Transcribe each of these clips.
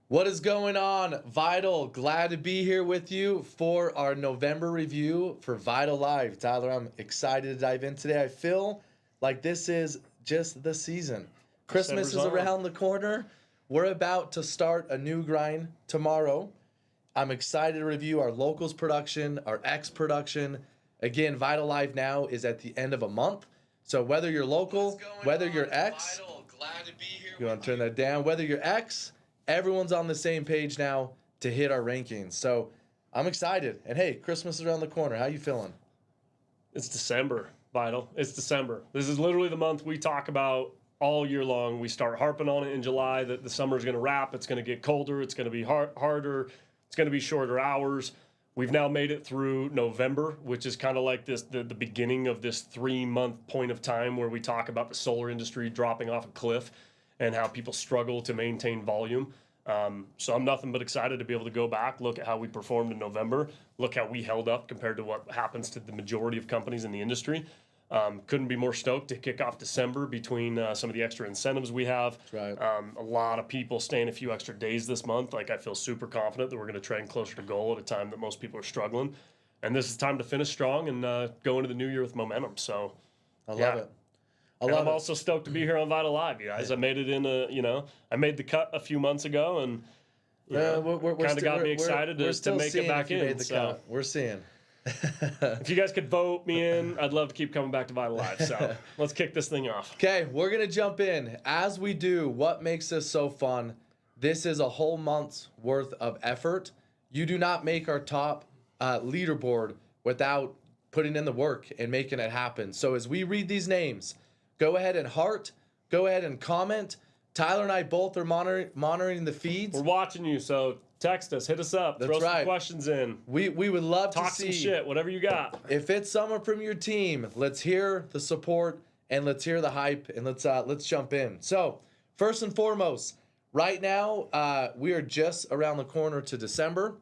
What is going on, Vital? Glad to be here with you for our November review for Vital Live. Tyler, I'm excited to dive in today. I feel like this is just the season. Christmas is around the corner. We're about to start a new grind tomorrow. I'm excited to review our locals production, our X production. Again, Vital Live now is at the end of a month. So whether you're local, whether you're X, you want to turn that down, whether you're X, everyone's on the same page now to hit our rankings. So I'm excited. And hey, Christmas is around the corner. How you feeling? It's December, Vital. It's December. This is literally the month we talk about all year long. We start harping on it in July that the summer's going to wrap. It's going to get colder. It's going to be harder. It's going to be shorter hours. We've now made it through November, which is kind of like the beginning of this 3-month point of time where we talk about the solar industry dropping off a cliff and how people struggle to maintain volume. So I'm nothing but excited to be able to go back, look at how we performed in November, look how we held up compared to what happens to the majority of companies in the industry. Couldn't be more stoked to kick off December between some of the extra incentives we have. That's right. A lot of people staying a few extra days this month. Like, I feel super confident that we're going to trend closer to goal at a time that most people are struggling. And this is time to finish strong and go into the new year with momentum. So I love it. I'm also stoked to be here on Vital Live, you guys. I made it in I made the cut a few months ago, and kind of got me excited to make it back in. So we're seeing. If you guys could vote me in, I'd love to keep coming back to Vital Live. So let's kick this thing off. Okay, we're going to jump in. As we do, what makes this so fun? This is a whole month's worth of effort. You do not make our top leaderboard without putting in the work and making it happen. So as we read these names, go ahead and heart. Go ahead and comment. Tyler and I both are monitoring the feeds. We're watching you, so text us, hit us up, throw some questions in. We would love to see some shit, whatever you got. If it's someone from your team, let's hear the support and let's hear the hype and let's jump in. So first and foremost, right now we are just around the corner to December.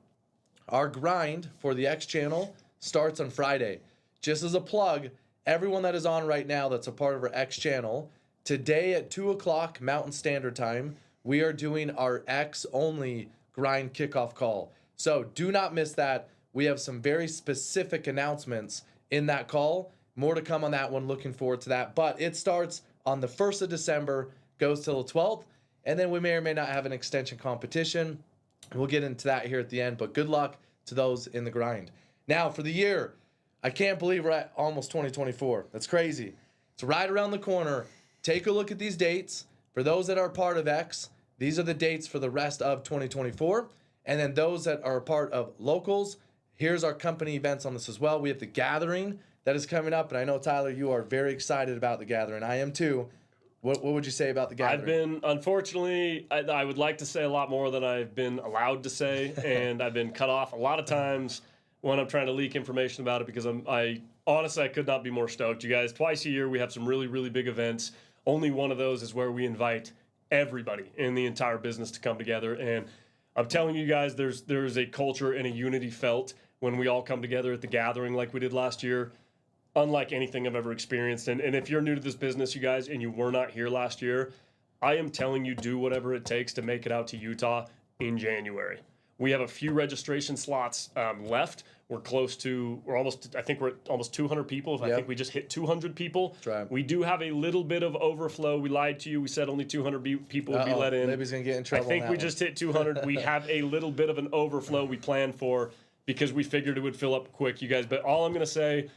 Our grind for the X channel starts on Friday. Just as a plug, everyone that is on right now that's a part of our X channel, today at 2 o'clock Mountain Standard Time, we are doing our X only grind kickoff call. So do not miss that. We have some very specific announcements in that call. More to come on that one. Looking forward to that. But it starts on the 1st of December, goes till the 12th, and then we may or may not have an extension competition. We'll get into that here at the end, but good luck to those in the grind. Now for the year, I can't believe we're at almost 2024. That's crazy. It's right around the corner. Take a look at these dates. For those that are part of X, these are the dates for the rest of 2024. And then those that are a part of locals, here's our company events on this as well. We have the gathering that is coming up. And I know, Tyler, you are very excited about the gathering. I am too. What would you say about the gathering? Unfortunately, I would like to say a lot more than I've been allowed to say. And I've been cut off a lot of times when I'm trying to leak information about it, because honestly, I could not be more stoked. You guys, twice a year, we have some really, really big events. Only one of those is where we invite everybody in the entire business to come together. And I'm telling you guys, there's a culture and a unity felt when we all come together at the gathering like we did last year, unlike anything I've ever experienced. And if you're new to this business, you guys, and you were not here last year, I am telling you, do whatever it takes to make it out to Utah in January. We have a few registration slots left. We're almost almost 200 people. I think we just hit 200 people. That's right. We do have a little bit of overflow. We lied to you. We said only 200 people would be let in. Libby's going to get in trouble. I think we just hit 200. We have a little bit of an overflow we planned for because we figured it would fill up quick, you guys. But all I'm going to say,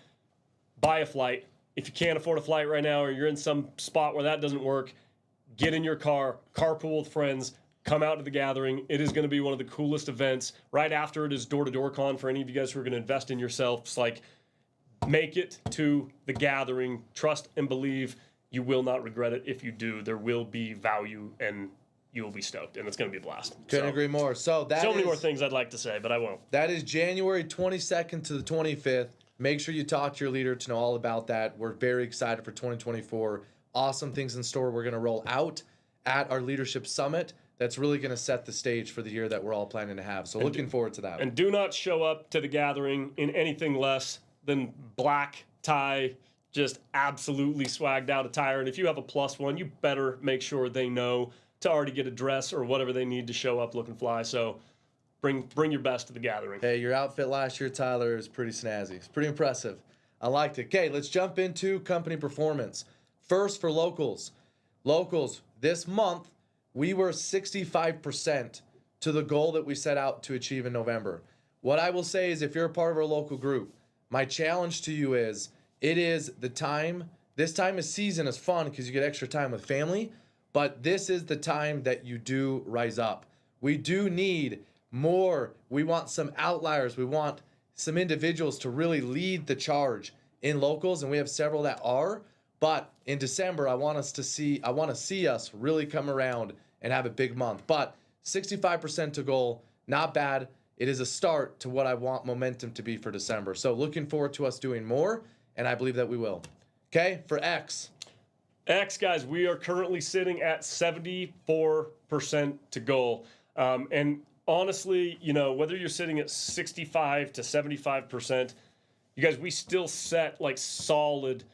buy a flight. If you can't afford a flight right now, or you're in some spot where that doesn't work, get in your car, carpool with friends, come out to the gathering. It is going to be one of the coolest events. Right after it is door-to-door con for any of you guys who are going to invest in yourselves. Like, make it to the gathering. Trust and believe. You will not regret it if you do. There will be value, and you will be stoked, and it's going to be a blast. Couldn't agree more. So many more things I'd like to say, but I won't. That is January 22nd to the 25th. Make sure you talk to your leader to know all about that. We're very excited for 2024. Awesome things in store we're going to roll out at our Leadership Summit. That's really going to set the stage for the year that we're all planning to have. So looking forward to that. And do not show up to the gathering in anything less than black tie, just absolutely swagged out attire. And if you have a +1, you better make sure they know to already get a dress or whatever they need to show up looking fly. So bring your best to the gathering. Hey, your outfit last year, Tyler, is pretty snazzy. It's pretty impressive. I liked it. Okay, let's jump into company performance. First for locals. Locals, this month, we were 65% to the goal that we set out to achieve in November. What I will say is if you're a part of our local group, my challenge to you is it is the time. This time of season is fun because you get extra time with family, but this is the time that you do rise up. We do need more. We want some outliers. We want some individuals to really lead the charge in locals, and we have several that are. But in December, I want to see us really come around and have a big month. But 65% to goal, not bad. It is a start to what I want momentum to be for December. So looking forward to us doing more, and I believe that we will. Okay, for X. X, guys, we are currently sitting at 74% to goal. And honestly, you know, whether you're sitting at 65 to 75%, you guys, we still set like solid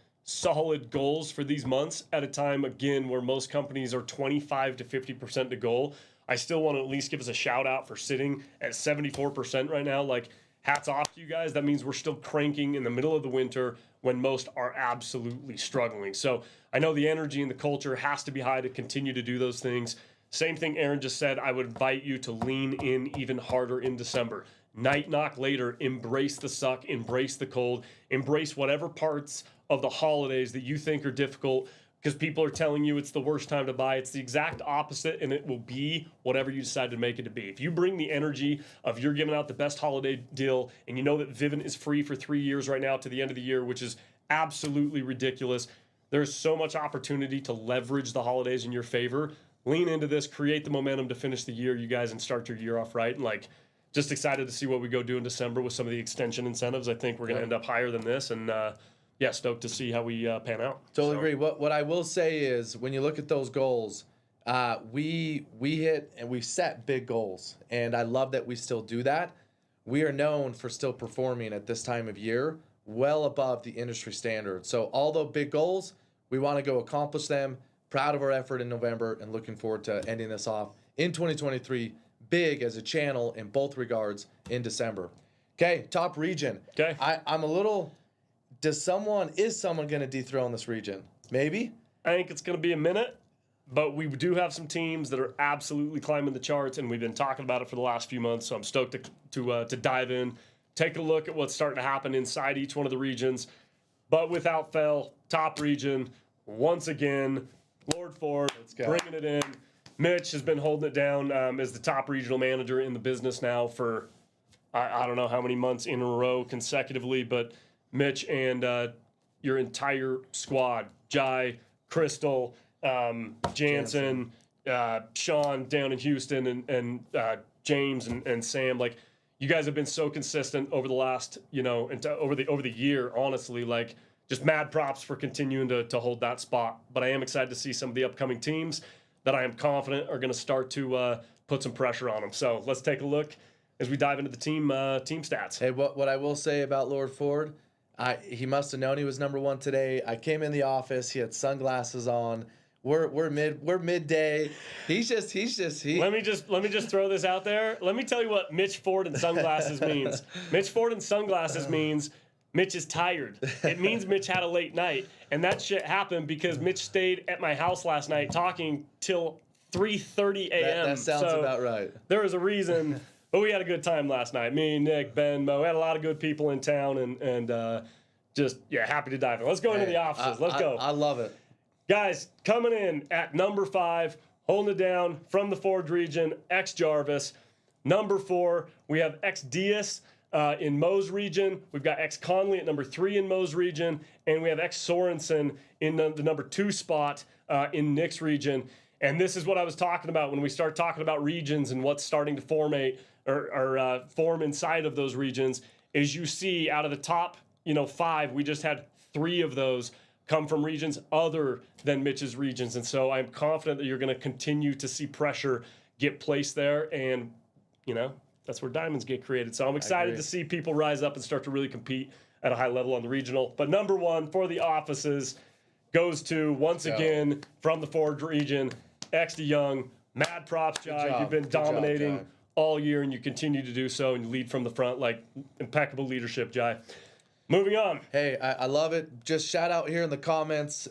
goals for these months at a time, again, where most companies are 25 to 50% to goal. I still want to at least give us a shout out for sitting at 74% right now. Like, hats off to you guys. That means we're still cranking in the middle of the winter when most are absolutely struggling. So I know the energy and the culture has to be high to continue to do those things. Same thing Aaron just said. I would invite you to lean in even harder in December. Night knock later, embrace the suck, embrace the cold, embrace whatever parts of the holidays that you think are difficult because people are telling you it's the worst time to buy. It's the exact opposite, and it will be whatever you decide to make it to be. If you bring the energy of you're giving out the best holiday deal, and you know that Vivint is free for 3 years right now to the end of the year, which is absolutely ridiculous, there's so much opportunity to leverage the holidays in your favor. Lean into this, create the momentum to finish the year, you guys, and start your year off right. And like, just excited to see what we go do in December with some of the extension incentives. I think we're going to end up higher than this, and yeah, stoked to see how we pan out. Totally agree. What I will say is when you look at those goals, we hit and we set big goals, and I love that we still do that. We are known for still performing at this time of year well above the industry standard. So although big goals, we want to go accomplish them. Proud of our effort in November and looking forward to ending this off in 2023 big as a channel in both regards in December. Okay, top region. Okay. I'm a little... is someone going to dethrone this region? Maybe. I think it's going to be a minute, but we do have some teams that are absolutely climbing the charts, and we've been talking about it for the last few months. So I'm stoked to dive in, take a look at what's starting to happen inside each one of the regions. But without fail, top region once again, Lord Ford bringing it in. Mitch has been holding it down as the top regional manager in the business now for I don't know how many months in a row consecutively, but Mitch and your entire squad, Jai, Crystal, Jansen, Sean down in Houston, and James and Sam, like, you guys have been so consistent over the last, over the year, honestly, like, just mad props for continuing to hold that spot. But I am excited to see some of the upcoming teams that I am confident are going to start to put some pressure on them. So let's take a look as we dive into the team stats. Hey, what I will say about Lord Ford, he must have known he was number one today. I came in the office. He had sunglasses on. We're midday. He's just. Let me just throw this out there. Let me tell you what Mitch Ford and sunglasses means. Mitch Ford and sunglasses means Mitch is tired. It means Mitch had a late night, and that shit happened because Mitch stayed at my house last night talking till 3:30 a.m. That sounds about right. There was a reason. But we had a good time last night. Me, Nick, Ben, Mo. We had a lot of good people in town, and just, happy to dive in. Let's go into the offices. Let's go. I love it. Guys, coming in at number 5, holding it down from the Ford region, X Jarvis. Number 4, we have X Diaz in Mo's region. We've got X Conley at number 3 in Mo's region. And we have X Sorensen in the number 2 spot in Nick's region. And this is what I was talking about when we start talking about regions and what's starting to formate or form inside of those regions. Is you see out of the top, 5, we just had 3 of those come from regions other than Mitch's regions. And so I'm confident that you're going to continue to see pressure get placed there. And, that's where diamonds get created. So I'm excited to see people rise up and start to really compete at a high level on the regional. But number 1 for the offices goes to, once again, from the Ford region, X DeYoung. Mad props, Jai. job. You've been Good job, dominating Jai. all year, and you continue to do so, and you lead from the front. Like, impeccable leadership, Jai. Moving on. Hey, I love it. Just shout out here in the comments.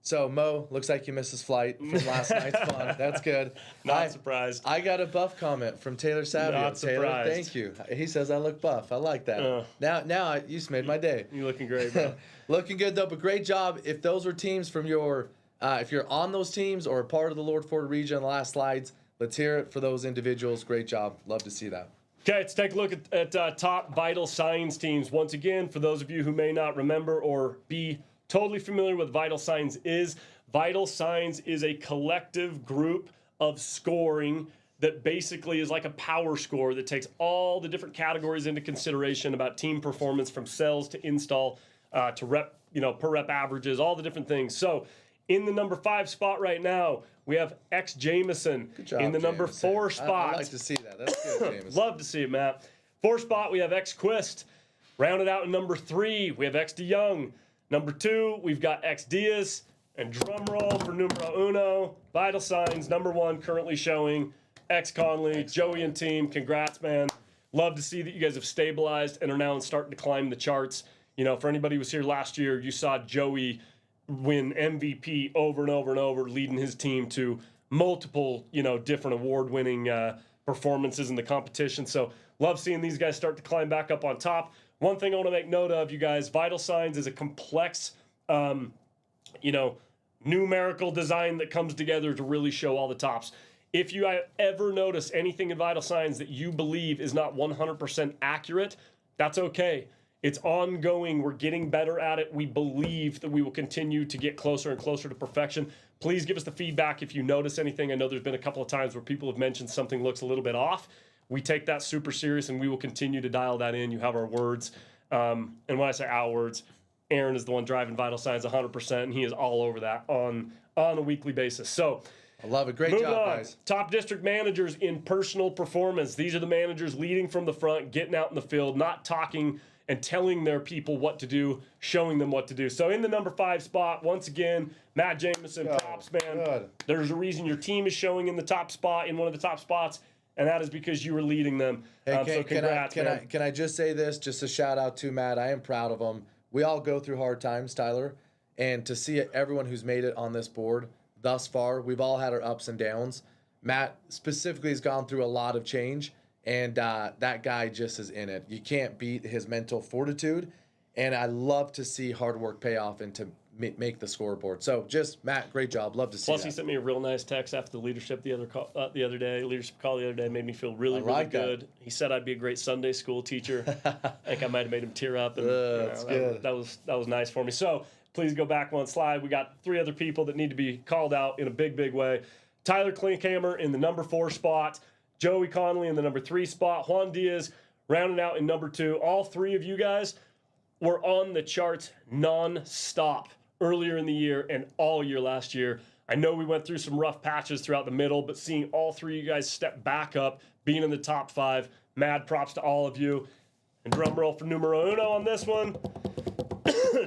So Mo, looks like you missed his flight from last night's fun. That's good. Not surprised. I got a buff comment from Taylor Savio. Not Taylor, surprised. thank you. He says I look buff. I like that. Now you just made my day. You're looking great, bro. Looking good though, but great job. If those were teams from your, if you're on those teams or a part of the Lord Ford region in the last slides, let's hear it for those individuals. Great job. Love to see that. Okay, let's take a look at top vital signs teams. Once again, for those of you who may not remember or be totally familiar with vital signs is a collective group of scoring that basically is like a power score that takes all the different categories into consideration about team performance, from sales to install to rep, per rep averages, all the different things. So in the number 5 spot right now, we have X Jameson. Good job, in the number Jameson. 4 spot. I like to see that. That's good, Jameson. Love to see it, Matt. 4 spot, we have X Quist. Rounded out in number 3, we have X DeYoung. Number 2, we've got X Diaz. And drum roll for numero uno, vital signs. Number 1 currently showing X Conley, Joey and team. Congrats, man. Love to see that you guys have stabilized and are now starting to climb the charts. For anybody who was here last year, you saw Joey win MVP over and over and over, leading his team to multiple, different award-winning performances in the competition. So love seeing these guys start to climb back up on top. One thing I want to make note of, you guys, vital signs is a complex, numerical design that comes together to really show all the tops. If you ever notice anything in vital signs that you believe is not 100% accurate, that's okay. It's ongoing. We're getting better at it. We believe that we will continue to get closer and closer to perfection. Please give us the feedback if you notice anything. I know there's been a couple of times where people have mentioned something looks a little bit off. We take that super serious, and we will continue to dial that in. You have our words. And when I say our words, Aaron is the one driving vital signs 100%, and he is all over that on a weekly basis. So I love it. Great moving job, on. guys. Top district managers in personal performance. These are the managers leading from the front, getting out in the field, not talking and telling their people what to do, showing them what to do. So in the number 5 spot, once again, Matt Jameson, props, man. Good. There's a reason your team is showing in the top spot, in one of the top spots, and that is because you were leading them. Hey, So congrats, man. can I just say this? Just a shout out to Matt. I am proud of him. We all go through hard times, Tyler, and to see everyone who's made it on this board thus far, we've all had our ups and downs. Matt specifically has gone through a lot of change, and that guy just is in it. You can't beat his mental fortitude, and I love to see hard work pay off and to make the scoreboard. So just, Matt, great job. Love to see Plus, that. he sent me a real nice text after the leadership leadership call the other day. Made me feel really, I like really good. He said I'd be a great Sunday school teacher. I think I might have made him tear up. And That's good. That was nice for me. So please go back one slide. We got 3 other people that need to be called out in a big, big way. Tyler Klinkhammer in the number 4 spot. Joey Conley in the number 3 spot. Juan Diaz rounding out in number 2. All 3 of you guys were on the charts non-stop earlier in the year and all year last year. I know we went through some rough patches throughout the middle, but seeing all 3 of you guys step back up, being in the top 5, mad props to all of you. And drum roll for numero uno on this one.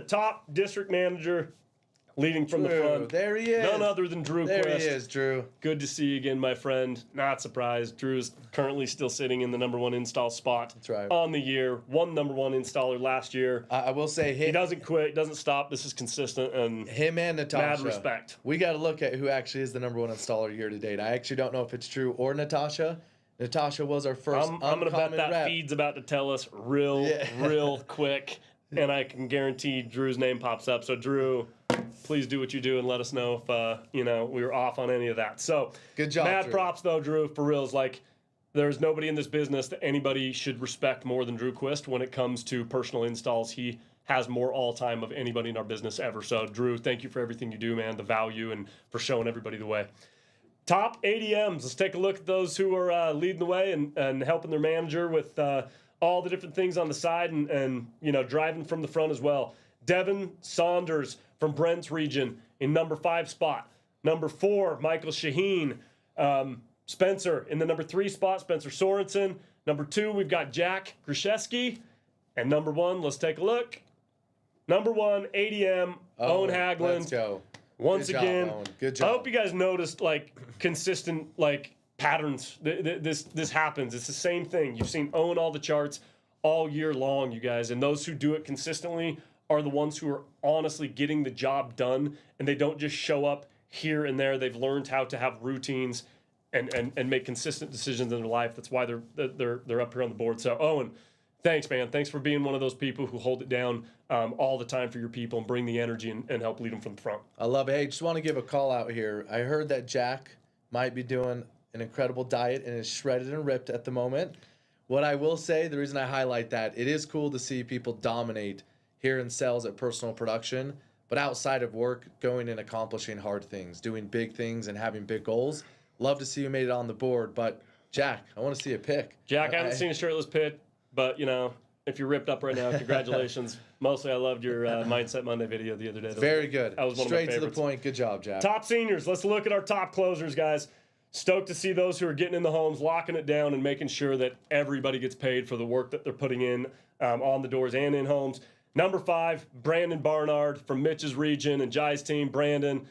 Top district manager leading from the front. There he is. None other than Drew There Quist. he is, Drew. Good to see you again, my friend. Not surprised. Drew's currently still sitting in the number 1 install spot. That's right. On the year. One number 1 installer last year. I will say He doesn't quit. Doesn't stop. This is consistent. And him and Natasha. mad respect. We got to look at who actually is the number 1 installer year to date. I actually don't know if it's Drew or Natasha. Natasha was our first I'm going to bet that rep. feed's about to tell us real quick. And I can guarantee Drew's name pops up. So, Drew, please do what you do and let us know if, we were off on any of that. So, Good job, mad Drew. props, though, Drew. For reals, there's nobody in this business that anybody should respect more than Drew Quist when it comes to personal installs. He has more all-time of anybody in our business ever. So, Drew, thank you for everything you do, man, the value, and for showing everybody the way. Top ADMs. Let's take a look at those who are leading the way and helping their manager with all the different things on the side and driving from the front as well. Devin Saunders from Brent's region in number 5 spot. Number 4, Michael Shaheen. Spencer in the number 3 spot, Spencer Sorensen. Number 2, we've got Jack Grishewski. And number 1, let's take a look. Number 1, ADM, Owen Haglund. Let's go. Once Good job, again, Owen. Good I job. hope you guys noticed like consistent like patterns. This happens. It's the same thing. You've seen Owen all the charts all year long, you guys, and those who do it consistently are the ones who are honestly getting the job done, and they don't just show up here and there. They've learned how to have routines and make consistent decisions in their life. That's why they're up here on the board. So Owen, thanks, man. Thanks for being one of those people who hold it down all the time for your people and bring the energy and help lead them from the front. I love it. Hey, just want to give a call out here. I heard that Jack might be doing an incredible diet and is shredded and ripped at the moment. What I will say, the reason I highlight that, it is cool to see people dominate here in sales at personal production, but outside of work, going and accomplishing hard things, doing big things and having big goals. Love to see you made it on the board, but Jack, I want to see a pic. Jack, I haven't seen a shirtless pic, but you know, if you're ripped up right now, congratulations. Mostly, I loved your Mindset Monday video the other day. Very good. That was one Straight of my to the favorites. point. Good job, Jack. Top seniors. Let's look at our top closers, guys. Stoked to see those who are getting in the homes, locking it down, and making sure that everybody gets paid for the work that they're putting in on the doors and in homes. Number 5, Brandon Barnard from Mitch's region and Jai's team. Brandon,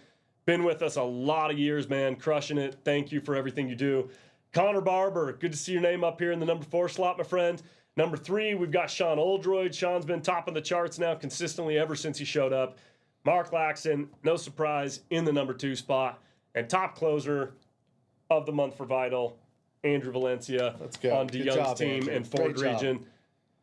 been with us a lot of years, man, crushing it. Thank you for everything you do. Connor Barber, good to see your name up here in the number 4 slot, my friend. Number 3, we've got Sean Oldroyd. Sean's been top of the charts now consistently ever since he showed up. Mark Laxon, no surprise, in the number 2 spot. And top closer of the month for VITL, Andrew Valencia. Let's go. On Good DeYoung's job, team Andrew. and Ford Great job. region.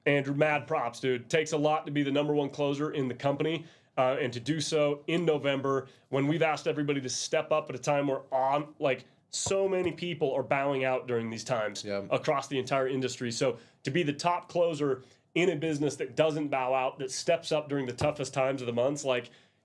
Andrew, mad props, dude. Takes a lot to be the number 1 closer in the company, and to do so in November when we've asked everybody to step up at a time where so many people are bowing out during these times across the entire industry. So to be the top closer in a business that doesn't bow out, that steps up during the toughest times of the months,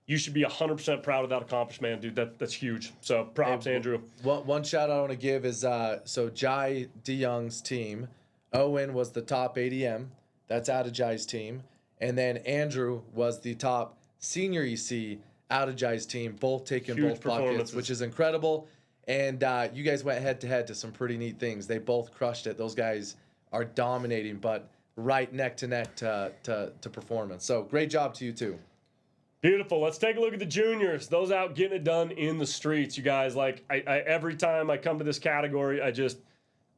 you should be 100% proud of that accomplishment, dude. That's huge. So props, Andrew. One shout out I want to give is so Jai DeYoung's team. Owen was the top ADM. That's out of Jai's team. And then Andrew was the top senior EC out of Jai's team, both taking Huge both buckets, which is incredible. And you guys went head to head to some pretty neat things. They both crushed it. Those guys are dominating, but right neck to neck to performance. So great job to you too. Beautiful. Let's take a look at the juniors. Those out getting it done in the streets, you guys. I every time I come to this category, I just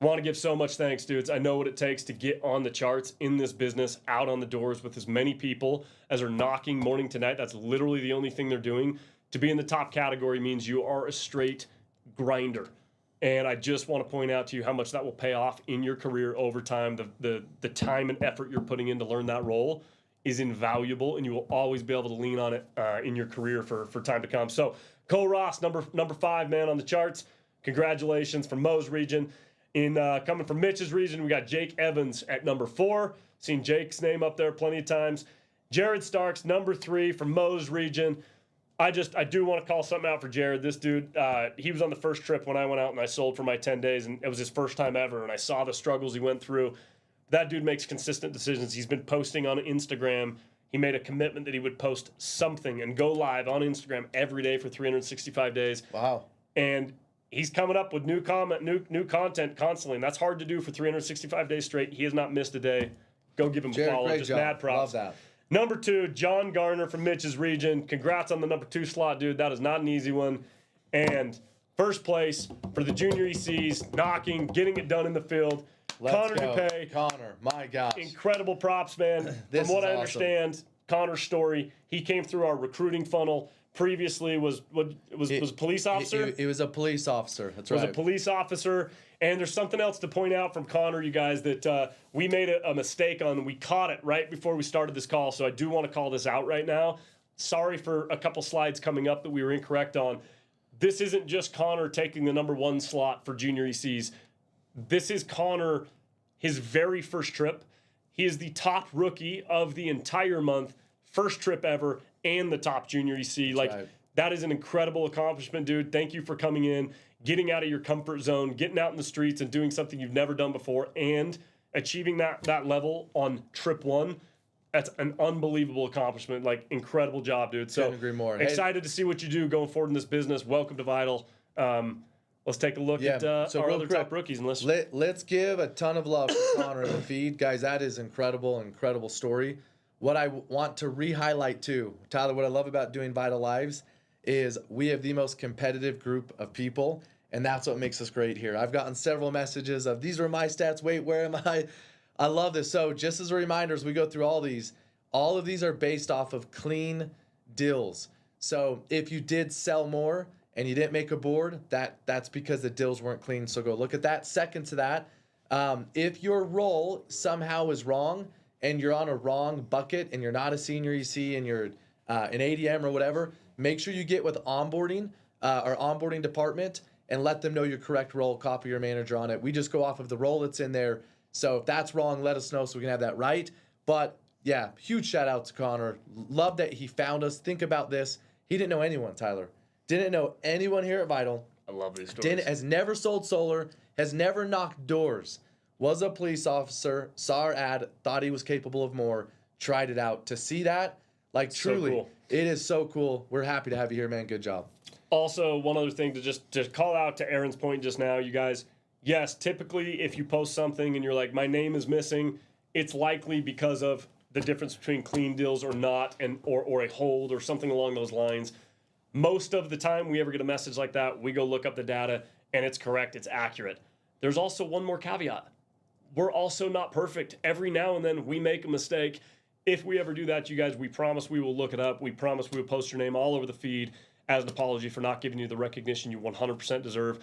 want to give so much thanks, dudes. I know what it takes to get on the charts in this business, out on the doors with as many people as are knocking morning to night. That's literally the only thing they're doing. To be in the top category means you are a straight grinder. And I just want to point out to you how much that will pay off in your career over time. The time and effort you're putting in to learn that role is invaluable, and you will always be able to lean on it in your career for time to come. So Cole Ross, number 5 man on the charts. Congratulations from Mo's region. Coming from Mitch's region, we got Jake Evans at number 4. Seen Jake's name up there plenty of times. Jared Starks, number 3 from Mo's region. I do want to call something out for Jared. This dude, he was on the first trip when I went out and I sold for my 10 days, and it was his first time ever, and I saw the struggles he went through. That dude makes consistent decisions. He's been posting on Instagram. He made a commitment that he would post something and go live on Instagram every day for 365 days. Wow. And he's coming up with new content constantly, and that's hard to do for 365 days straight. He has not missed a day. Go give him Jared, a follow. great Just job. mad props. Love that. Number 2, John Garner from Mitch's region. Congrats on the number 2 slot, dude. That is not an easy one. And first place for the junior ECs, knocking, getting it done in the field. Connor DuPay. Connor, my gosh. Incredible props, man. From what I understand, Connor's story, he came through our recruiting funnel. Previously was a police officer. He was a police officer. That's right. Was a police officer. And there's something else to point out from Connor, you guys, that we made a mistake on. We caught it right before we started this call, so I do want to call this out right now. Sorry for a couple slides coming up that we were incorrect on. This isn't just Connor taking the number 1 slot for junior ECs. This is Connor, his very first trip. He is the top rookie of the entire month, first trip ever, and the top junior EC. Right. That is an incredible accomplishment, dude. Thank you for coming in, getting out of your comfort zone, getting out in the streets and doing something you've never done before, and achieving that level on trip 1. That's an unbelievable accomplishment. Incredible job, dude. So couldn't agree more. Excited to see what you do going forward in this business. Welcome to VITL. Let's take a look at our other top rookies. And let's give a ton of love to Connor in the feed. Guys, that is incredible story. What I want to re-highlight too, Tyler, what I love about doing VITL Lives is we have the most competitive group of people, and that's what makes us great here. I've gotten several messages of, these are my stats, wait, where am I? I love this. So just as a reminder, as we go through all of these are based off of clean dills. So if you did sell more and you didn't make a board, that's because the dills weren't clean. So go look at that. Second to that, if your roll somehow is wrong and you're on a wrong bucket and you're not a senior EC and you're an ADM or whatever, make sure you get with onboarding, our onboarding department, and let them know your correct roll, copy your manager on it. We just go off of the roll that's in there. So if that's wrong, let us know so we can have that right. But yeah, huge shout out to Connor. Love that he found us. Think about this. He didn't know anyone, Tyler. Didn't know anyone here at VITL. I love these stories. Has never sold solar, has never knocked doors, was a police officer, saw our ad, thought he was capable of more, tried it out. To see that, like truly, so cool. It is so cool. We're happy to have you here, man. Good job. Also, one other thing to call out to Aaron's point just now, you guys, yes, typically if you post something and you're like, my name is missing, it's likely because of the difference between clean deals or not, and or a hold or something along those lines. Most of the time we ever get a message like that, we go look up the data and it's correct, it's accurate. There's also one more caveat. We're also not perfect. Every now and then we make a mistake. If we ever do that, you guys, we promise we will look it up. We promise we will post your name all over the feed as an apology for not giving you the recognition you 100% deserve.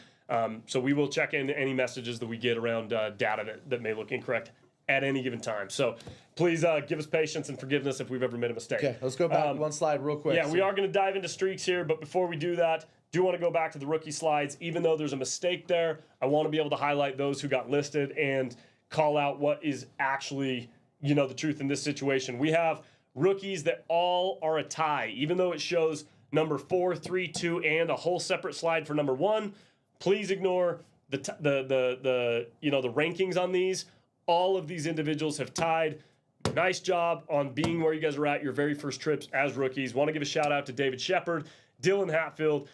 So we will check in any messages that we get around data that may look incorrect at any given time. So please give us patience and forgiveness if we've ever made a mistake. Okay, let's go back one slide real quick. Yeah, we are going to dive into streaks here, but before we do that, do want to go back to the rookie slides. Even though there's a mistake there, I want to be able to highlight those who got listed and call out what is actually, the truth in this situation. We have rookies that all are a tie, even though it shows number 4, 3, 2, and a whole separate slide for number 1. Please ignore the rankings on these. All of these individuals have tied. Nice job on being where you guys are at your very first trips as rookies. Want to give a shout out to David Shepard, Dylan Hatfield,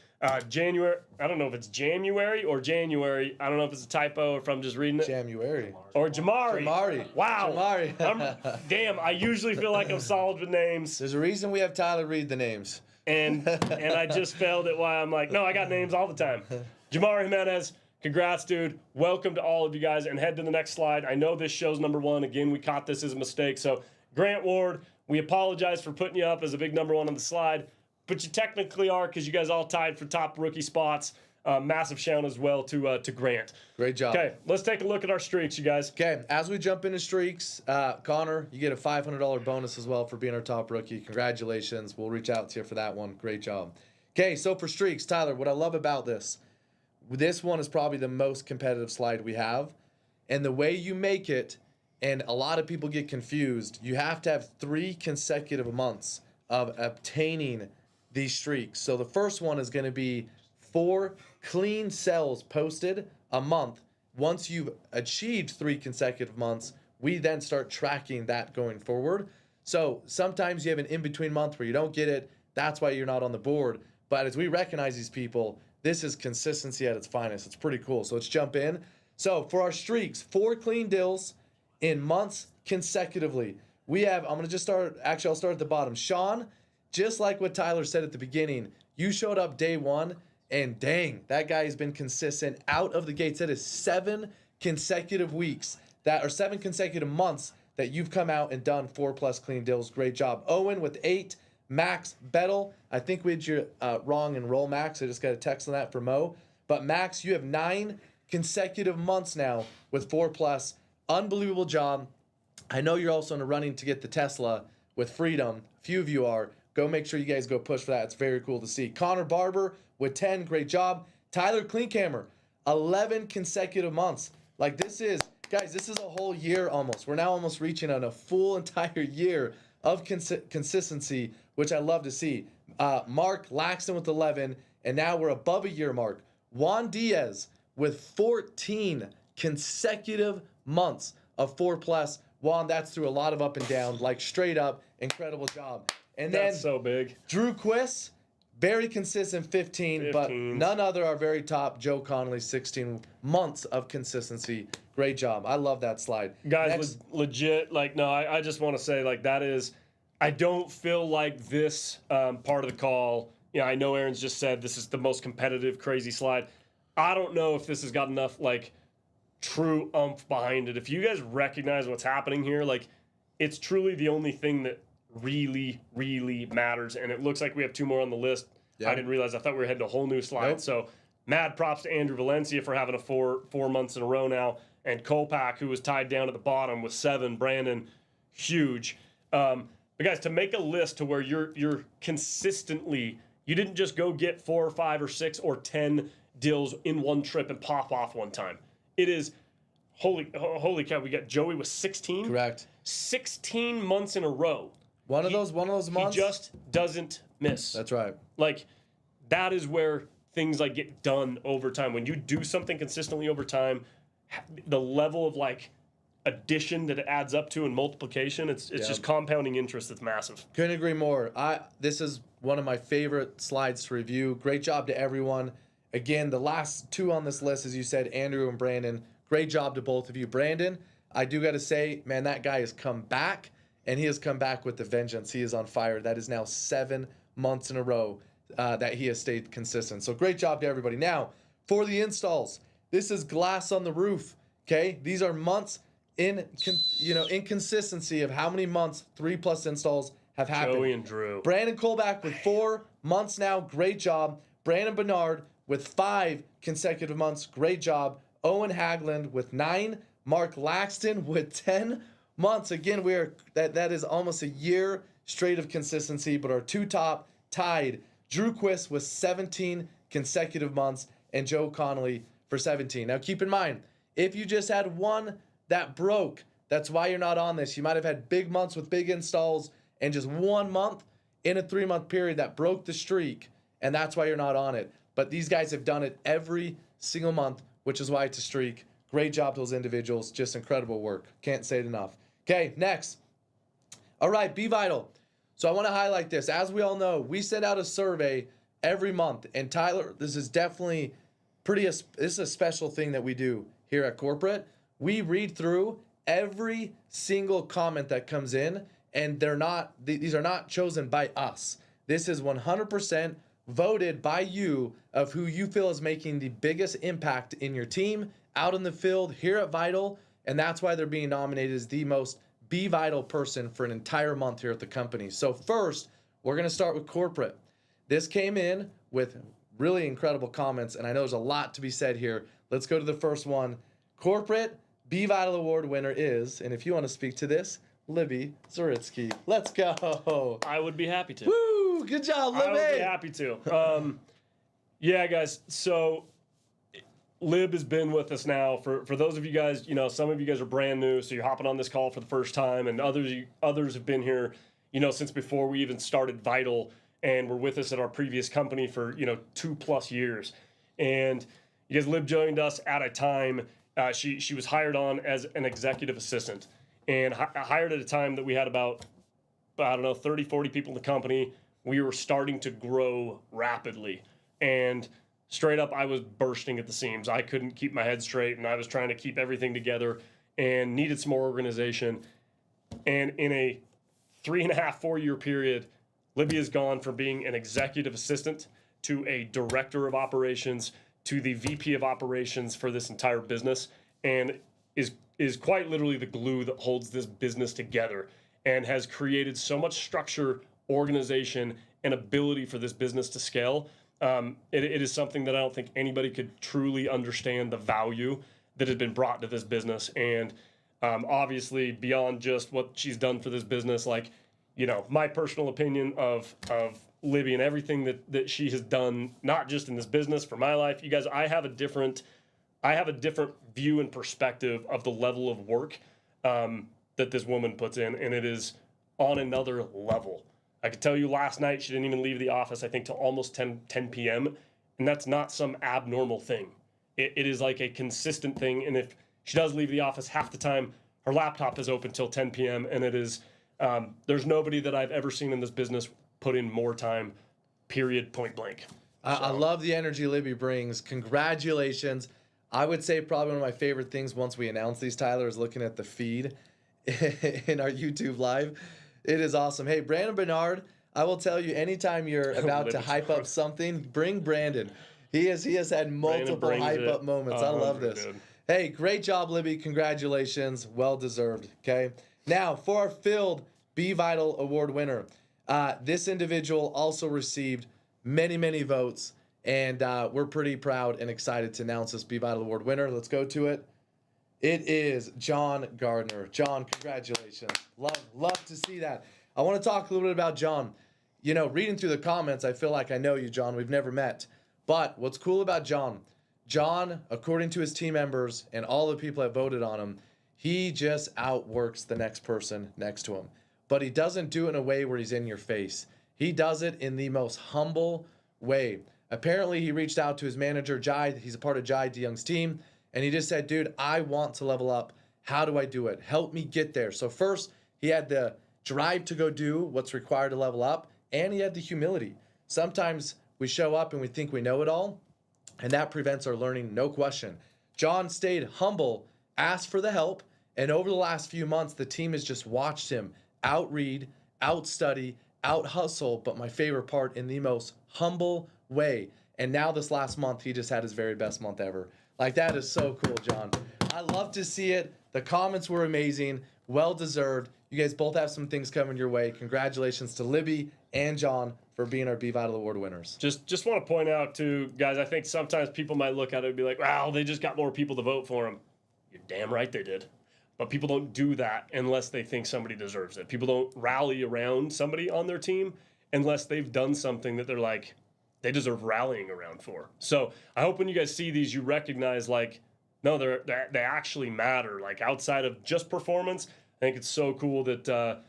January. I don't know if it's January or January. I don't know if it's a typo or if I'm just reading it. January. Or Jamari. Jamari. Wow. Jamari. Damn, I usually feel like I'm solid with names. There's a reason we have Tyler read the names. And I just failed it while I'm like, no, I got names all the time. Jamari Jimenez, congrats, dude. Welcome to all of you guys. And head to the next slide. I know this shows number 1. Again, we caught this as a mistake. So Grant Ward, we apologize for putting you up as a big number 1 on the slide. But you technically are because you guys all tied for top rookie spots. Massive shout as well to Grant. Great job. Okay, let's take a look at our streaks, you guys. Okay, as we jump into streaks, Connor, you get a $500 bonus as well for being our top rookie. Congratulations. We'll reach out to you for that one. Great job. Okay, so for streaks, Tyler, what I love about this one is probably the most competitive slide we have. And the way you make it, and a lot of people get confused, you have to have 3 consecutive months of obtaining these streaks. So the first one is going to be 4 clean cells posted a month. Once you've achieved 3 consecutive months, we then start tracking that going forward. So sometimes you have an in-between month where you don't get it. That's why you're not on the board. But as we recognize these people, this is consistency at its finest. It's pretty cool. So let's jump in. So for our streaks, 4 clean dills in months consecutively. We have, I'm going to just start, actually I'll start at the bottom. Sean, just like what Tyler said at the beginning, you showed up day 1, and dang, that guy has been consistent out of the gates. That is 7 consecutive weeks, that are 7 consecutive months that you've come out and done 4+ clean dills. Great job. Owen with 8, Max, Bettel, I think we had you wrong in roll, Max. I just got a text on that from Mo. But Max, you have 9 consecutive months now with 4+. Unbelievable job. I know you're also in the running to get the Tesla with Freedom. A few of you are. Go make sure you guys go push for that. It's very cool to see. Connor Barber with 10. Great job. Tyler Klinkhammer, 11 consecutive months. Like this is, guys, this is a whole year almost. We're now almost reaching on a full entire year of consistency, which I love to see. Mark Laxton with 11, and now we're above a year mark. Juan Diaz with 14 consecutive months of 4+. Juan, that's through a lot of up and down, like straight up, incredible job. And then That's so big. Drew Quiss, very consistent, 15, but none other are very top. Joe Connolly, 16 months of consistency. Great job. I love that slide. Guys, legit, I just want to say, that is, I don't feel like this part of the call Yeah, I know Aaron's just said this is the most competitive, crazy slide. I don't know if this has got enough like true oomph behind it. If you guys recognize what's happening here, like it's truly the only thing that really, really matters. And it looks like we have 2 more on the list. Yep. I didn't realize. I thought we were heading to a whole new slide. Nope. So mad props to Andrew Valencia for having a four months in a row now, and Kolpak, who was tied down at the bottom with 7. Brandon, huge. But guys, to make a list to where you're consistently, you didn't just go get 4 or 5 or 6 or 10 deals in one trip and pop off one time. It is holy cow. We got Joey with 16. Correct. 16 months in a row. One of those months. He just doesn't miss. That's right. Like that is where things like get done over time. When you do something consistently over time, the level of like addition that it adds up to and multiplication, it's just compounding interest that's massive. Couldn't agree more. This is one of my favorite slides to review. Great job to everyone. Again, the last 2 on this list, as you said, Andrew and Brandon, great job to both of you. Brandon, I do got to say, man, that guy has come back, and he has come back with the vengeance. He is on fire. That is now 7 months in a row that he has stayed consistent. So great job to everybody. Now, for the installs, this is glass on the roof, okay? These are months in consistency of how many months 3+ installs have happened. Joey and Drew. Brandon Kolbach with 4 months now, great job. Brandon Bernard with 5 consecutive months, great job. Owen Hagland with 9. Mark Laxton with 10 months. Again, that is almost a year straight of consistency, but our 2 top tied. Drew Quist with 17 consecutive months and Joe Connolly for 17. Now keep in mind, if you just had one that broke, that's why you're not on this. You might have had big months with big installs and just 1 month in a 3-month period that broke the streak, and that's why you're not on it. But these guys have done it every single month, which is why it's a streak. Great job to those individuals. Just incredible work. Can't say it enough. Okay, next. All right, VITL. So I want to highlight this. As we all know, we send out a survey every month. And Tyler, this is definitely this is a special thing that we do here at Corporate. We read through every single comment that comes in, and these are not chosen by us. This is 100% voted by you of who you feel is making the biggest impact in your team, out in the field, here at VITL, and that's why they're being nominated as the most VITL person for an entire month here at the company. So first, we're going to start with Corporate. This came in with really incredible comments, and I know there's a lot to be said here. Let's go to the first one. Corporate VITL Award winner is, and if you want to speak to this, Libby Zaritsky. Let's go. I would be happy to. Woo! Good job, Libby. I would be happy to. Yeah, guys. So Lib has been with us now for those of you guys. Some of you guys are brand new, so you're hopping on this call for the first time, and others have been here, since before we even started VITL, and were with us at our previous company for 2+ years. And you guys, Lib joined us at a time she was hired on as an executive assistant, and hired at a time that we had about 30, 40 people in the company. We were starting to grow rapidly, and straight up, I was bursting at the seams. I couldn't keep my head straight, and I was trying to keep everything together and needed some more organization. And in a 3.5, 4-year period, Libby has gone from being an executive assistant to a director of operations to the VP of operations for this entire business, and is quite literally the glue that holds this business together, and has created so much structure, organization, and ability for this business to scale. It is something that I don't think anybody could truly understand the value that has been brought to this business. And obviously, beyond just what she's done for this business, my personal opinion of Libby and everything that she has done, not just in this business, for my life. You guys, I have a different view and perspective of the level of work that this woman puts in, and it is on another level. I could tell you last night she didn't even leave the office, I think, till almost 10 p.m., and that's not some abnormal thing. It is like a consistent thing, and if she does leave the office, half the time her laptop is open till 10 p.m., and it is there's nobody that I've ever seen in this business put in more time, period, point blank. I love the energy Libby brings. Congratulations. I would say probably one of my favorite things once we announce these, Tyler, is looking at the feed in our YouTube live. It is awesome. Hey, Brandon Bernard, I will tell you, anytime you're about to hype up something, bring Brandon. He has had multiple hype up moments. I love this. Dude. Hey, great job, Libby. Congratulations. Well deserved. Okay. Now, for our filled Be Vital Award winner, this individual also received many, many votes, and we're pretty proud and excited to announce this Be Vital Award winner. Let's go to it. It is John Gardner. John, congratulations. Love to see that. I want to talk a little bit about John. You know, reading through the comments, I feel like I know you, John. We've never met. But what's cool about John, according to his team members and all the people that voted on him, he just outworks the next person next to him. But he doesn't do it in a way where he's in your face. He does it in the most humble way. Apparently, he reached out to his manager, Jai. He's a part of Jai DeYoung's team. And he just said, dude, I want to level up. How do I do it? Help me get there. So first, he had the drive to go do what's required to level up, and he had the humility. Sometimes we show up and we think we know it all, and that prevents our learning, no question. John stayed humble, asked for the help, and over the last few months, the team has just watched him outread, outstudy, out-hustle, but my favorite part, in the most humble way. And now this last month, he just had his very best month ever. Like, that is so cool, John. I love to see it. The comments were amazing. Well-deserved. You guys both have some things coming your way. Congratulations to Libby and John for being our Be Vital Award winners. Just want to point out, too, guys, I think sometimes people might look at it and be like, wow, they just got more people to vote for them. You're damn right they did. But people don't do that unless they think somebody deserves it. People don't rally around somebody on their team unless they've done something that they're like, they deserve rallying around for. So I hope when you guys see these, you recognize, like, no, they actually matter. Like, outside of just performance, I think it's so cool that,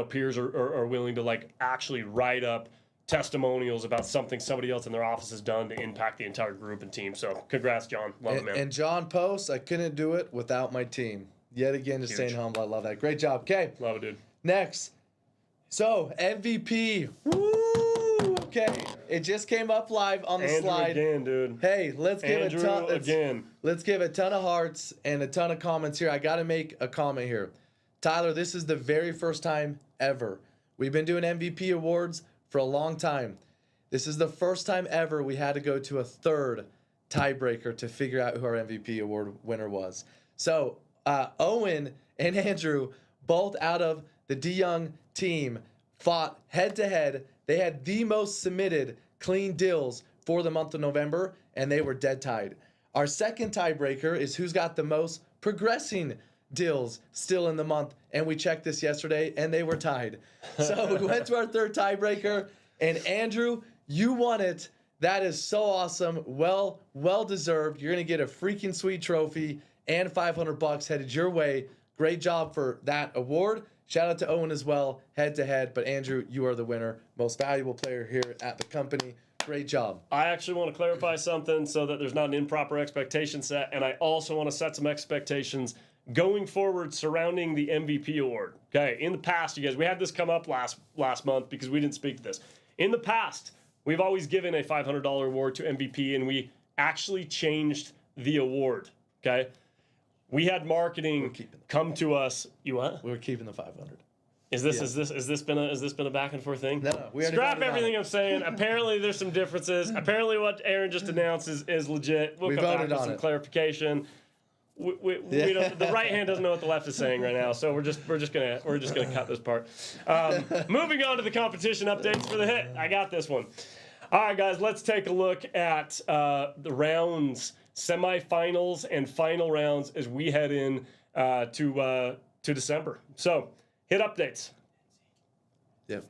peers are willing to, like, actually write up testimonials about something somebody else in their office has done to impact the entire group and team. So congrats, John. Love it, man. And John posts, I couldn't do it without my team. Yet again, just staying humble. I love that. Great job. Okay. Love it, dude. Next. So, MVP. Woo! Okay. It just came up live on the slide. Again, dude. Hey, let's give a ton of hearts and a ton of comments here. I got to make a comment here. Tyler, this is the very first time ever. We've been doing MVP awards for a long time. This is the first time ever we had to go to a third tiebreaker to figure out who our MVP award winner was. So, Owen and Andrew, both out of the DeYoung team, fought head-to-head. They had the most submitted clean deals for the month of November, and they were dead tied. Our second tiebreaker is who's got the most progressing deals still in the month, and we checked this yesterday, and they were tied. So we went to our third tiebreaker, and Andrew, you won it. That is so awesome. Well deserved. You're going to get a freaking sweet trophy and $500 headed your way. Great job for that award. Shout out to Owen as well, head-to-head. But Andrew, you are the winner, most valuable player here at the company. Great job. I actually want to clarify something so that there's not an improper expectation set, and I also want to set some expectations going forward surrounding the MVP award. Okay, in the past, you guys, we had this come up last month because we didn't speak to this. In the past, we've always given a $500 award to MVP, and we actually changed the award. Okay. We had marketing come to us. You what? We're keeping the 500. Is this been a back and forth thing? No. Scrap everything I'm saying. Apparently there's some differences. Apparently what Aaron just announced is legit. We'll come back with some clarification. We don't, the right hand doesn't know what the left is saying right now, so we're just gonna cut this part. Moving on to the competition updates for the hit. I got this one. All right, guys, let's take a look at the rounds. Semifinals and final rounds as we head in to December. So, hit updates. Yep.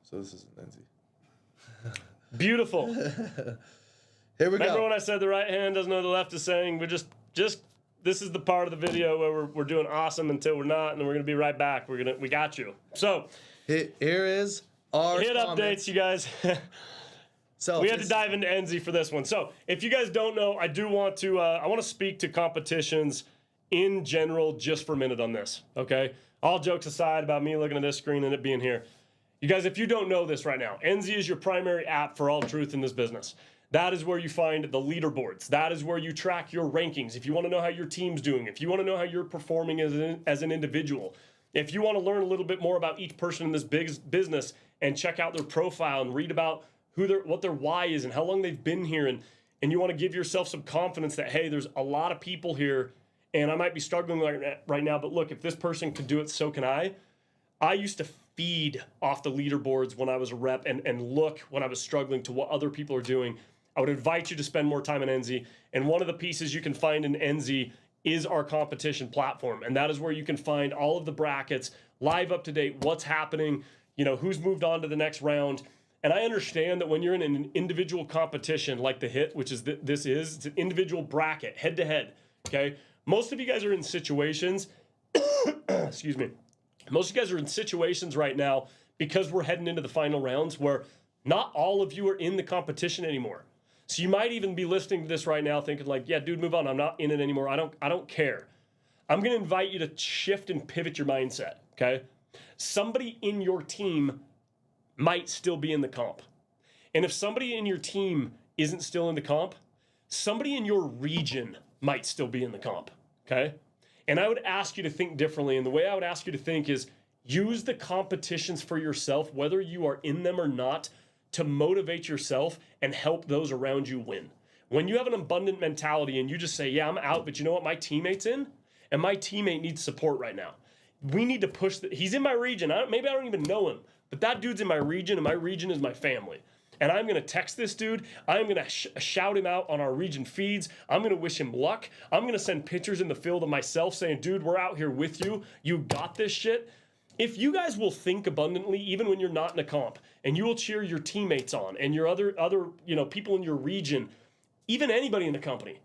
So this is Lindsay. Beautiful. Here we go. Remember when I said the right hand doesn't know what the left is saying? We're just this is the part of the video where we're doing awesome until we're not, and then we're gonna be right back. We got you. So here is our hit updates, you guys. So we had to dive into Enzi for this one. So if you guys don't know, I do want to I want to speak to competitions in general just for a minute on this. Okay, all jokes aside about me looking at this screen and it being here, you guys, if you don't know this right now, Enzi is your primary app for all truth in this business. That is where you find the leaderboards. That is where you track your rankings. If you want to know how your team's doing, if you want to know how you're performing as an individual, If you want to learn a little bit more about each person in this big business and check out their profile and read about what their why is and how long they've been here, and you want to give yourself some confidence that, hey, there's a lot of people here and I might be struggling right now, but look, if this person could do it, so can I. I used to feed off the leaderboards when I was a rep and look when I was struggling to what other people are doing. I would invite you to spend more time in NZ. And one of the pieces you can find in NZ is our competition platform. And that is where you can find all of the brackets, live up to date, what's happening, who's moved on to the next round. And I understand that when you're in an individual competition like the HIT, which is it's an individual bracket, head to head, okay? Most of you guys are in situations, excuse me, most of you guys are in situations right now because we're heading into the final rounds where not all of you are in the competition anymore. So you might even be listening to this right now thinking like, yeah, dude, move on. I'm not in it anymore. I don't care. I'm going to invite you to shift and pivot your mindset, okay? Somebody in your team might still be in the comp. And if somebody in your team isn't still in the comp, somebody in your region might still be in the comp, okay? And I would ask you to think differently. And the way I would ask you to think is use the competitions for yourself, whether you are in them or not, to motivate yourself and help those around you win. When you have an abundant mentality and you just say, yeah, I'm out, but you know what? My teammate's in, and my teammate needs support right now. We need to push. He's in my region. Maybe I don't even know him, but that dude's in my region, and my region is my family. And I'm going to text this dude. I'm going to shout him out on our region feeds. I'm going to wish him luck. I'm going to send pictures in the field of myself saying, dude, we're out here with you. You got this shit. If you guys will think abundantly, even when you're not in a comp, and you will cheer your teammates on and your other people in your region, even anybody in the company,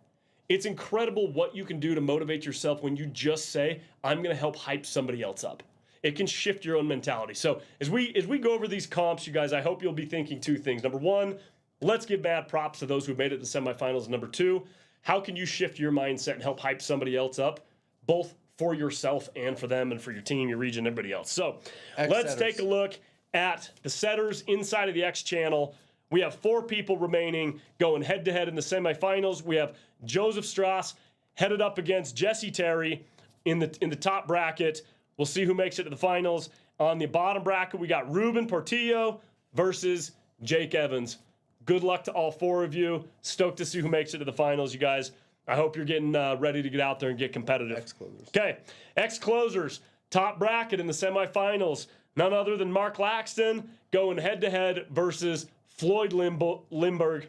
it's incredible what you can do to motivate yourself when you just say, I'm going to help hype somebody else up. It can shift your own mentality. So as we go over these comps, you guys, I hope you'll be thinking two things. Number one, let's give mad props to those who made it to the semifinals. Number two, how can you shift your mindset and help hype somebody else up, both for yourself and for them and for your team, your region, everybody else. So let's take a look at the setters inside of the X channel. We have 4 people remaining going head-to-head in the semifinals. We have Joseph Strauss headed up against Jesse Terry in the top bracket. We'll see who makes it to the finals. On the bottom bracket, we got Ruben Portillo versus Jake Evans. Good luck to all 4 of you. Stoked to see who makes it to the finals, you guys. I hope you're getting ready to get out there and get competitive. X-Closers. Okay, X-Closers, top bracket in the semifinals. None other than Mark Laxton going head-to-head versus Floyd Lindbergh.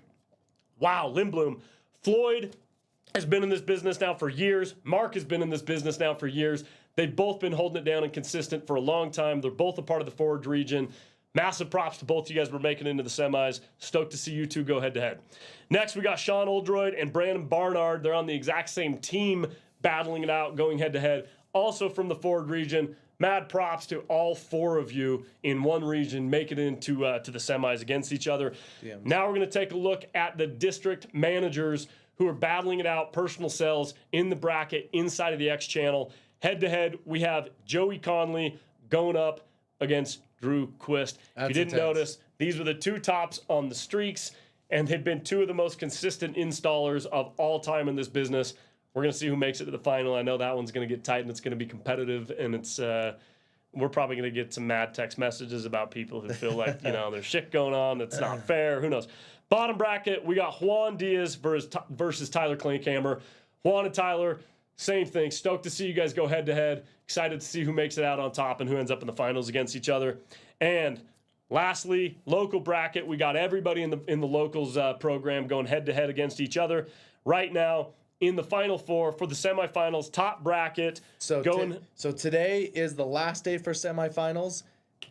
Wow, Lindblom. Floyd has been in this business now for years. Mark has been in this business now for years. They've both been holding it down and consistent for a long time. They're both a part of the Forge region. Massive props to both you guys for making it into the semis. Stoked to see you two go head-to-head. Next, we got Sean Oldroyd and Brandon Barnard. They're on the exact same team, battling it out, going head-to-head. Also from the Forge region. Mad props to all 4 of you in one region making it into to the semis against each other. Yeah. Now we're going to take a look at the district managers who are battling it out, personal cells in the bracket inside of the X channel. Head-to-head, we have Joey Conley going up against Drew Quist. If you didn't notice, these were the 2 tops on the streaks, and they've been 2 of the most consistent installers of all time in this business. We're going to see who makes it to the final. I know that one's going to get tight, and it's going to be competitive, and it's we're probably going to get some mad text messages about people who feel like, there's shit going on that's not fair. Who knows? Bottom bracket, we got Juan Diaz versus Tyler Klinkhammer. Juan and Tyler, same thing. Stoked to see you guys go head-to-head. Excited to see who makes it out on top and who ends up in the finals against each other. And lastly, local bracket. We got everybody in the locals program going head-to-head against each other. Right now, in the final 4 for the semifinals, top bracket. So today is the last day for semifinals.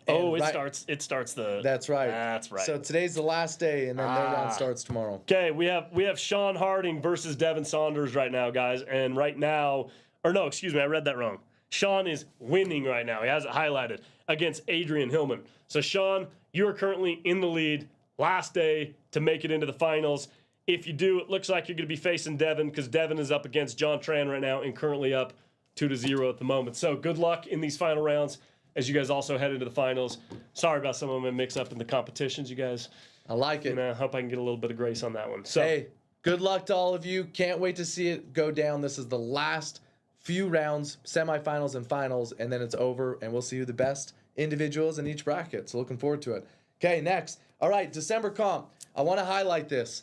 Oh, it starts the. That's right. That's right. So today's the last day, and then their round starts tomorrow. Okay, we have Sean Harding versus Devin Saunders right now, guys. And right now, or no, excuse me, I read that wrong. Sean is winning right now. He has it highlighted against Adrian Hillman. So Sean, you are currently in the lead. Last day to make it into the finals. If you do, it looks like you're going to be facing Devin because Devin is up against John Tran right now and currently up 2-0 at the moment. So good luck in these final rounds as you guys also head into the finals. Sorry about some of them mix up in the competitions, you guys. I like it. And I hope I can get a little bit of grace on that one. So, hey, good luck to all of you. Can't wait to see it go down. This is the last few rounds, semifinals and finals, and then it's over, and we'll see who the best individuals in each bracket. So looking forward to it. Okay, next. All right, December comp. I want to highlight this.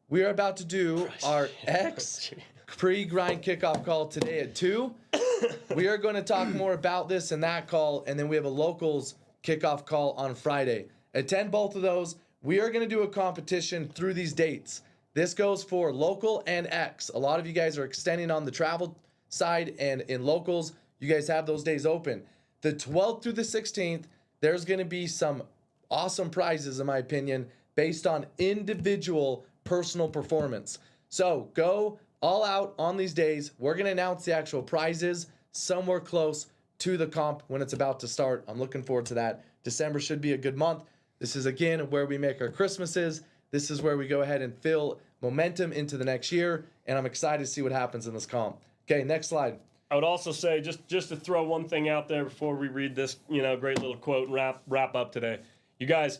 We are about to do our X pre-grind kickoff call today at 2. We are going to talk more about this in that call, and then we have a locals kickoff call on Friday. Attend both of those. We are going to do a competition through these dates. This goes for local and X. A lot of you guys are extending on the travel side, and in locals, you guys have those days open. The 12th through the 16th, there's going to be some awesome prizes, in my opinion, based on individual personal performance. So go all out on these days. We're going to announce the actual prizes somewhere close to the comp when it's about to start. I'm looking forward to that. December should be a good month. This is, again, where we make our Christmases. This is where we go ahead and fill momentum into the next year, and I'm excited to see what happens in this comp. Okay, next slide. I would also say, just to throw one thing out there before we read this, great little quote and wrap up today. You guys,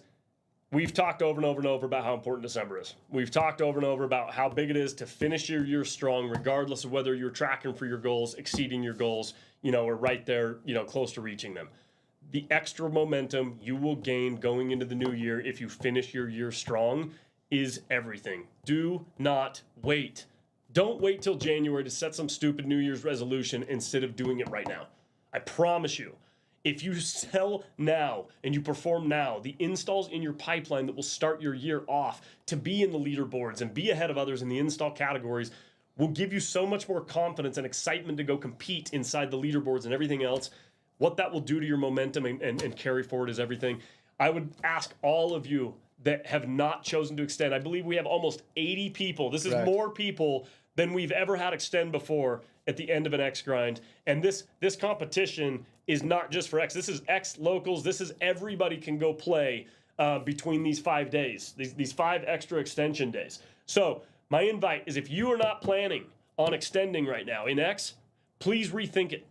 we've talked over and over and over about how important December is. We've talked over and over about how big it is to finish your year strong, regardless of whether you're tracking for your goals, exceeding your goals, or right there, close to reaching them. The extra momentum you will gain going into the new year if you finish your year strong is everything. Do not wait. Don't wait till January to set some stupid New Year's resolution instead of doing it right now. I promise you, if you sell now and you perform now, the installs in your pipeline that will start your year off to be in the leaderboards and be ahead of others in the install categories will give you so much more confidence and excitement to go compete inside the leaderboards and everything else. What that will do to your momentum and carry forward is everything. I would ask all of you that have not chosen to extend. I believe we have almost 80 people. This is more people than we've ever had extend before at the end of an X grind. And this competition is not just for X. This is X locals. This is everybody can go play between these 5 days, these 5 extra extension days. So my invite is, if you are not planning on extending right now in X, please rethink it.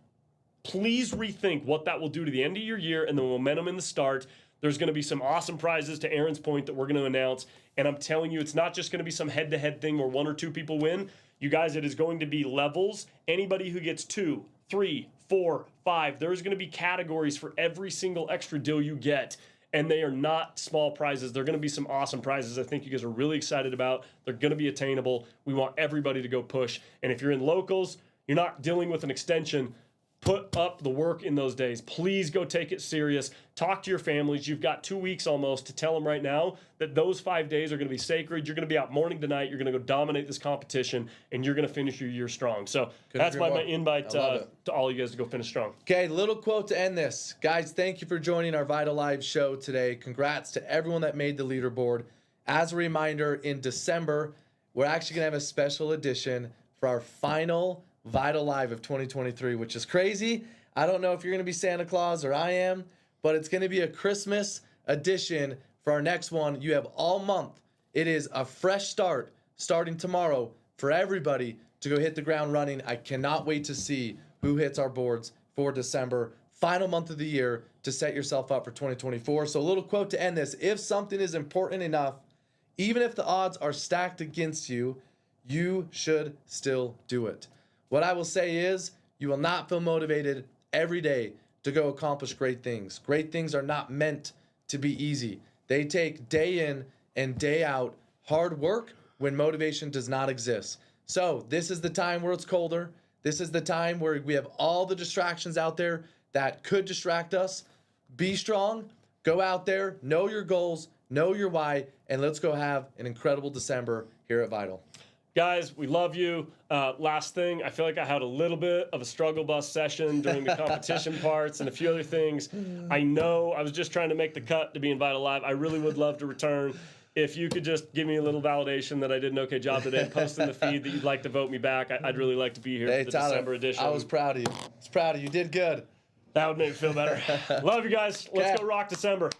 Please rethink what that will do to the end of your year and the momentum in the start. There's going to be some awesome prizes, to Aaron's point, that we're going to announce. And I'm telling you, it's not just going to be some head-to-head thing where 1 or 2 people win. You guys, it is going to be levels. Anybody who gets 2, 3, 4, 5, there's going to be categories for every single extra deal you get. And they are not small prizes. They're going to be some awesome prizes I think you guys are really excited about. They're going to be attainable. We want everybody to go push. And if you're in locals, you're not dealing with an extension, put up the work in those days. Please go take it serious. Talk to your families. You've got 2 weeks almost to tell them right now that those 5 days are going to be sacred. You're going to be out morning to night. You're going to go dominate this competition, and you're going to finish your year strong. So that's my invite to all you guys to go finish strong. Okay, little quote to end this. Guys, thank you for joining our VITL Live show today. Congrats to everyone that made the leaderboard. As a reminder, in December, we're actually going to have a special edition for our final VITL Live of 2023, which is crazy. I don't know if you're going to be Santa Claus or I am, but it's going to be a Christmas edition for our next one. You have all month. It is a fresh start starting tomorrow for everybody to go hit the ground running. I cannot wait to see who hits our boards for December, final month of the year, to set yourself up for 2024. So a little quote to end this. If something is important enough, even if the odds are stacked against you, you should still do it. What I will say is, you will not feel motivated every day to go accomplish great things. Great things are not meant to be easy. They take day in and day out hard work when motivation does not exist. So this is the time where it's colder. This is the time where we have all the distractions out there that could distract us. Be strong. Go out there. Know your goals. Know your why. And let's go have an incredible December here at VITL. Guys, we love you. Last thing, I feel like I had a little bit of a struggle bus session during the competition parts and a few other things. I know I was just trying to make the cut to be in VITL Live. I really would love to return. If you could just give me a little validation that I did an okay job today, post in the feed that you'd like to vote me back. I'd really like to be here for the Tyler, December edition. I was proud of you. I was proud of you. You did good. That would make me feel better. Love you guys. Let's go rock December.